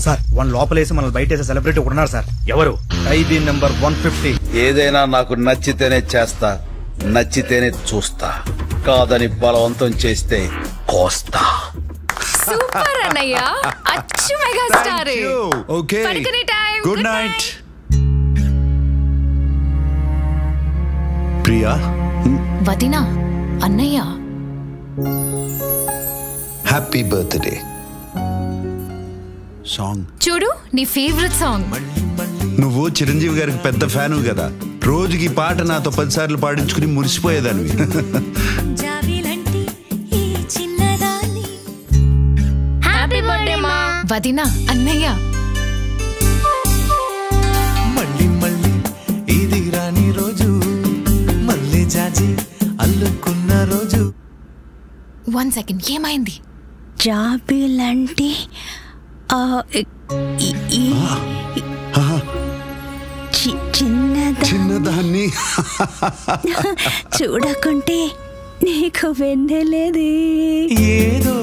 Sir one లోపలేసి మనల్ని బయటేసే celebrity ఉన్నారు sir. ఎవరు? ఖైదీ నెంబర్ 150. ఏదైనా నాకు నచ్చితేనే చేస్తా, నచ్చితేనే చూస్తా, కాదని బలవంతం చేస్తే కోస్తా. సూపర్ అన్నయ్య, అచ్చు మెగా స్టార్. ఓకే, పడుకునే టైం. Good night. ప్రియా, వదినా, అన్నయ్య, హ్యాపీ బర్త్డే సాంగ్. చూడు నీ ఫేవరెట్ సాంగ్. నువ్వు చిరంజీవి గారికి పెద్ద ఫ్యాను కదా, రోజుకి పాట నాతో 10 సార్లు పాడించుకుని మురిసిపోయేదానివి. హ్యాపీ బర్త్డే మా వదినా, అన్నయ్య. మళ్ళీ మళ్ళీ ఇది రాని రోజు, మళ్ళీ జాజి అల్లుకున్న రోజు. 1 సెకండ్, ఏమైంది? జాబిలంటే చిన్నదాన్ని చూడకుంటే నీకు వెన్నెలేది. ఏదో